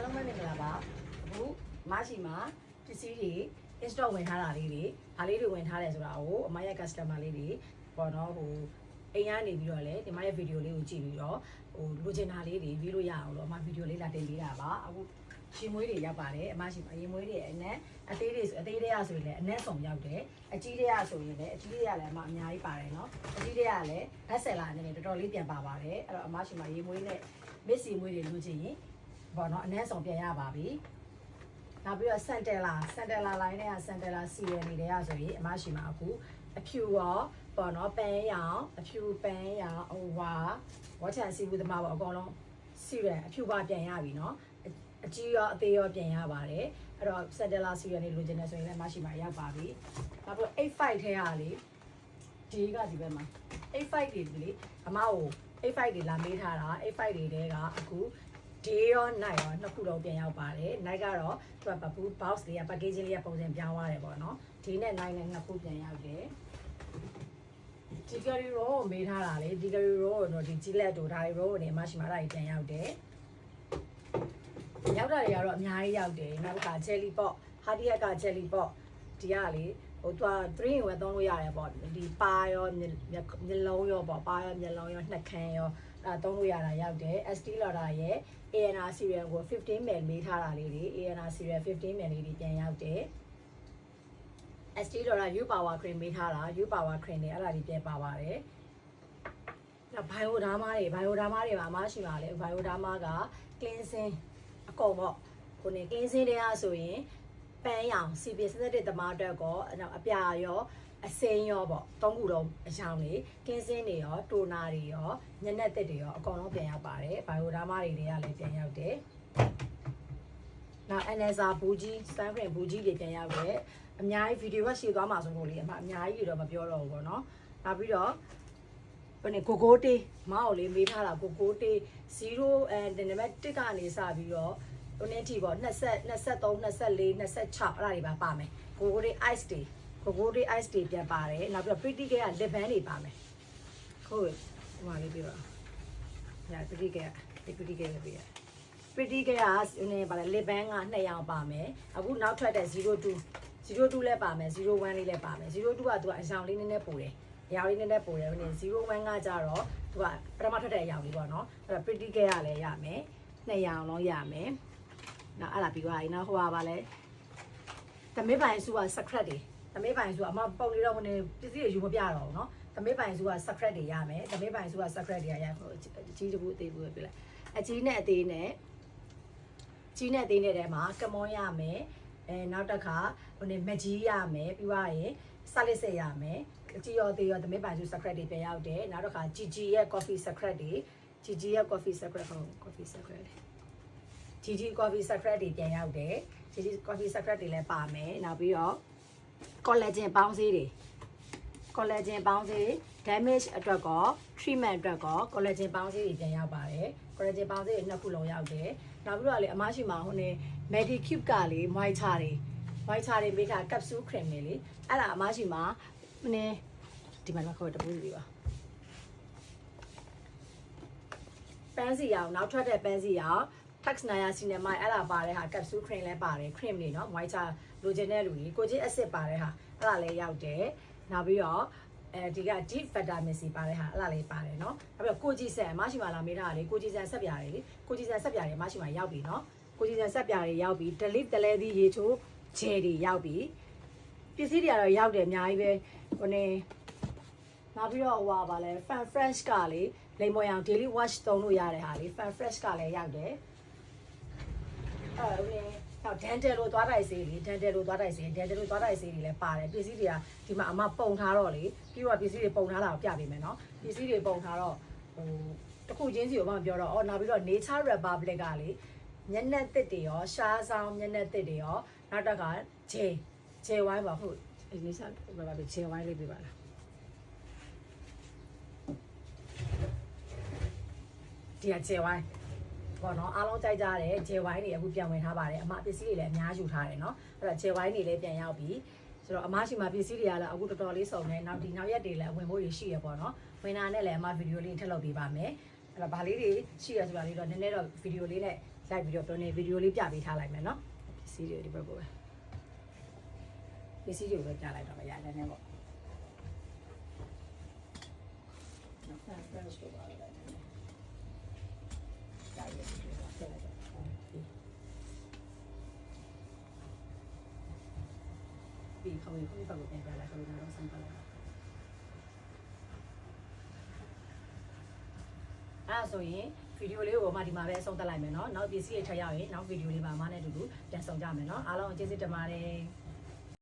လုံးပဲမင်္ဂလာပါအခုမရှိမှာပစ္စည်းတွေ install ဝင်ထားတာလေးတွေအားလေးတွေဝင်ထားတယ်ဆိုတာကိုအမရဲ့ customer လေးတွေပေါ့နော်ဟိုအိမ်ကနေပြီးတော့လေဒီမရဲ့ video လေးကိုကြည့်ပြီးတော့ဟိုလိုချင်တာလေးတွေပြီးလို့ရအောင်လို့အမ video လေးလာတင်ပေးတာပါအခုရှင်မွေးတွေရောက်ပါတယ်အမရှိမှာရင်မွေးတွေအနက်အသေးတွေဆိုအသေးတွေကဆိုရင်လည်းအနက်ဆောင်ရောက်တယ်အကြီးတွေကဆိုရင်လည်းအကြီးတွေကလည်းအမအများကြီးပါတယ်နော်အကြီးတွေကလည်းဘတ်ဆယ်လာအနေနဲ့တော်တော်လေးပြန်ပါပါတယ်အဲ့တော့အမရှိမှာရင်မွေးနဲ့မစ်စီမွေးတွေလိုချင်ရင်ပေါ့နော်အနက်ဆောင်ပြန်ရပါပြီနောက်ပြီးတော့စန်တယ်လာလိုင်းနဲ့စန်တယ်လာစီရယ်နေတယ်ဆိုရင်အမရှိမှာအခုအဖြူရောပေါ့နော်ပန်းရောင်အဖြူပန်းရောင်ဟိုဝါဝတ်ချန်စီဘူးသမားပေါ့အကုန်လုံးစီရယ်အဖြူပါပြန်ရပြီနော်အကြီးရောအသေးရောပြန်ရပါတယ်အဲ့တော့စန်တယ်လာစီရယ်နေလိုချင်တယ်ဆိုရင်လည်းမရှိမှာရောက်ပါပြီနောက်ပြီး85ထဲကလေဒီကဒီဘက်မှာ85တွေလေအမကို85တွေလာမေးထားတာ85တွေတဲကအခု day ရော night ရောနှစ်ခုလုံးပြန်ရောက်ပါတယ် night ကတော့သူကဘူး box လေးက packaging လေးကပုံစံပြောင်းသွားတယ်ပေါ့နော် day နဲ့ night နဲ့နှစ်ခုပြန်ရောက်တယ်ဒီ curry roll ကိုမေးထားတာလေဒီ curry roll ကိုတော့ဒီကြီးလက်တို့ဒါတွေ roll ကိုနေမရှိမှာဒါတွေပြန်ရောက်တယ်ရောက်တာတွေကတော့အများကြီးရောက်တယ်နောက်က jelly pot hardy hack က jelly pot ဒီကလေဟိုသူက3 in 1သုံးလို့ရတယ်ပေါ့ဒီပါရောမျက်လုံးရောပေါ့ပါရောမျက်လုံးရောနှက်ခမ်းရောသုံးလို့ရတာရောက်တယ် ST Lauder ရဲ့ ANR serial ကို15 ml မေးထားတာလေးတွေ ANR serial 15 ml လေးတွေပြန်ရောက်တယ် ST Lauder U power cream မေးထားတာ U power cream တွေအဲ့ဒါတွေပြန်ပါပါတယ်နောက် bioderma တွေမှာမရှိပါလေ bioderma က cleansing အကုန်ပေါ့ကိုနေ cleansing တွေကဆိုရင်ပန်းရောင် CP 71သမားအတွက်ကောနောက်အပြာရောအစိမ်းရောပေါ့သုံးခုလုံးအရောင်လေးကင်းစင်းတွေရောတိုနာတွေရောညက်နက်သစ်တွေရောအကုန်လုံးပြန်ရောက်ပါတယ်ဘိုင်ယိုဒါမာတွေကလည်းပြန်ရောက်တယ်နောက် Anessa ဘူးကြီး Sunframe ဘူးကြီးတွေပြန်ရောက်တယ်အများကြီးဗီဒီယိုကရှေ့သွားမှာဆိုလို့လေအများကြီးတွေတော့မပြောတော့ဘူးပေါ့နော်နောက်ပြီးတော့ဘယ်နဲ့ကိုကိုတေးမောက်လေးမေးထားတာကိုကိုတေး0အဲဒီနံပါတ်1ကနေစပြီးတော့ဟိုနေ့ထိပေါ့20 23 24 26အဲ့ဒါတွေပါမယ်ကိုကိုတေး ice တွေကိုတွေ ice တွေပြန်ပါတယ်နောက်ပြီးတော့ pretty care က lip band တွေပါမယ်ခုဟိုမှာလေးပြောတာညာ pretty care ပဲပြရ pretty care ကနည်းပါလေ lip band က2ရောင်ပါမယ်အခုနောက်ထွက်တဲ့02လည်းပါမယ်01လေးလည်းပါမယ်02ကသူကအရောင်လေးနည်းနည်းပိုတယ်အရောင်လေးနည်းနည်းပိုတယ်01ကကြတော့သူကပထမထွက်တဲ့အရောင်လေးပေါ့နော်အဲ့တော့ pretty care ကလည်းရမယ်2ရောင်လုံးရမယ်နောက်အဲ့ဒါပြီးသွားပြီနောက်ဟိုပါလေသမီးပိုင်စုက secret တွေသမီးပိုင်စုကအမပုံလေးတော့ဟိုနေပစ္စည်းတွေယူမပြတော့ဘူးเนาะသမီးပိုင်စုက secret တွေရမယ်သမီးပိုင်စုက secret တွေရဟိုအကြီးတကူအသေးဘူးပဲပြလိုက်အကြီးနဲ့အသေးနဲ့ကြီးနဲ့အသေးနဲ့တဲမှာကမွန်ရမယ်နောက်တစ်ခါဟိုနေမကြီးရမယ်ပြီးသွားရင်ဆလစ်စစ်ရမယ်အကြီးရောသေးရောသမီးပိုင်စု secret တွေပြန်ရောက်တယ်နောက်တစ်ခါ GG ရဲ့ coffee secret တွေ GG ရဲ့ coffee secret ဟုတ် coffee secret GG coffee secret တွေပြန်ရောက်တယ် GG coffee secret တွေလည်းပါမယ်နောက်ပြီးတော့collagen ပေါင်းစည်းတွေ collagen ပေါင်းစည်း damage အတွက်ကော treatment အတွက်ကော collagen ပေါင်းစည်းတွေပြန်ရောက်ပါတယ် collagen ပေါင်းစည်းတွေနှစ်ခုလုံးရောက်တယ်နောက်ပြီးတော့လေအမရှိမှာဟိုနေ Medicube ကလေ moisture တွေမိထား capsule cream တွေလေအဲ့ဒါအမရှိမှာဟိုနေဒီမှာတော့ခေါ်တပူးစီပါပန်းစီအောင်နောက်ထွက်တဲ့ပန်းစီအောင် Tax Naya Cinema အဲ့ဒါပါတဲ့ဟာ capsule cream လည်းပါတယ် cream တွေเนาะ moisture လိုချင်တဲ့လူကြီးကိုကြီး acid ပါတဲ့ဟာအဲ့ဒါလည်းရောက်တယ်နောက်ပြီးတော့ဒီက deep vitamin C ပါတဲ့ဟာအဲ့ဒါလည်းပါတယ်เนาะနောက်ပြီးတော့ကိုကြီးဆန်မရှိမှလာမေးထားတာလေကိုကြီးဆန်ဆက်ပြားတွေလေကိုကြီးဆန်ဆက်ပြားတွေမရှိမှရောက်ပြီเนาะကိုကြီးဆန်ဆက်ပြားတွေရောက်ပြီ delete တလဲသီးရေချိုးဂျယ်တွေရောက်ပြီပစ္စည်းတွေကတော့ရောက်တယ်အများကြီးပဲဟိုနေနောက်ပြီးတော့ဟိုပါလဲ fan fresh ကလေလိမ္မော်ရောင် daily wash သုံးလို့ရတဲ့ဟာလေ fan fresh ကလည်းရောက်တယ်အဲ့တော့ dental လို့သွားတိုက်စေးလေ dental လို့သွားတိုက်စေးတွေလည်းပါတယ်ပစ္စည်းတွေကဒီမှာအမပုံထားတော့လေပြီးတော့ပစ္စည်းတွေပုံထားတာကိုပြပေးမယ်နော်ပစ္စည်းတွေပုံထားတော့ဟိုတခုချင်းစီကိုမပြောတော့အော်နောက်ပြီးတော့ Nature Republic ကလေမျက်နှာသစ်တွေရောရှားဆောင်မျက်နှာသစ်တွေရောနောက်တော့ကဂျယ်ဝိုင်းပါဟုတ်ဒီနေ့စားဘာပဲဂျယ်ဝိုင်းလေးပြပါလားဒီကဂျယ်ဝိုင်းပေါ့နော်အားလုံးကြိုက်ကြတယ်ဂျယ်ဝိုင်းတွေအခုပြန်ဝင်ထားပါတယ်အမပစ္စည်းတွေလည်းအများယူထားတယ်เนาะအဲ့တော့ဂျယ်ဝိုင်းတွေလည်းပြန်ရောက်ပြီဆိုတော့အမရှိမှာပစ္စည်းတွေကလည်းအခုတော်တော်လေးစုံနေနောက်ရက်တွေလည်းဝင်ဖို့ရရှိရပေါ့နော်ဝင်တာနဲ့လည်းအမဗီဒီယိုလေးထပ်လုပ်ပေးပါမယ်အဲ့တော့ဗာလေးတွေရှိရဆိုတာလေးတော့နည်းနည်းတော့ဗီဒီယိုလေးနဲ့ လိုက်ပြီးတော့ပြောနေဗီဒီယိုလေးပြပေးထားလိုက်မယ်နော်ပစ္စည်းတွေဒီဘက်ကိုပဲပစ္စည်းတွေကိုပဲပြလိုက်တော့မရတယ်နဲ့ပေါ့နောက်ဖန်စတော့ပါလိုက်တယ်ဒါရည်ဒီတော့ဆက်လိုက်တော့ပြီးခေါင်းကိုဘက်ကိုပြန်ပြလိုက်ဆိုတော့ဆန်းပါလိုက်အဲ့ဆိုရင်ဗီဒီယိုလေးကိုမှဒီမှာပဲအဆုံးသတ်လိုက်မယ်เนาะနောက်ပစ္စည်းတွေထပ်ရောက်ရင်နောက်ဗီဒီယိုလေးပါမနဲ့အတူတူပြန်ဆောင်ကြမယ်เนาะအားလုံးကျေးဇူးတင်ပါတယ်